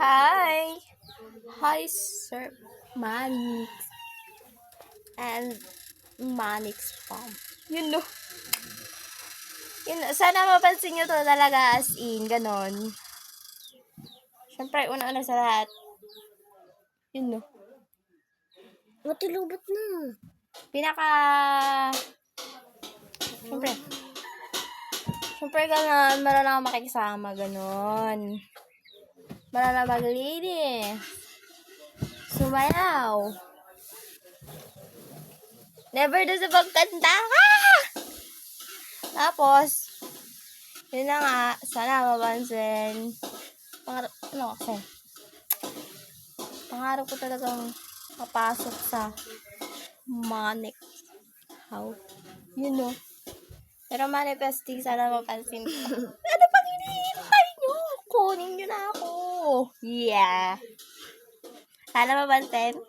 Hi! Hi, Sir Manix. And Manix Farm. Sana mapansin nyo to talaga as in, ganon. Siyempre, una-una sa lahat. Matilubot na. Pinaka... Siyempre ganon, marunong makikisama, ganon. Marunong maglinis. Sumayaw. Never do sa pagkanta. Tapos, yun na nga, sana mapansin. Pangarap ko talagang mapasok sa Manix House. Pero manifesting, sana mapansin ko. Ano pang hinihintay nyo? Kunin nyo na ako. Yeah. Sana mapansin.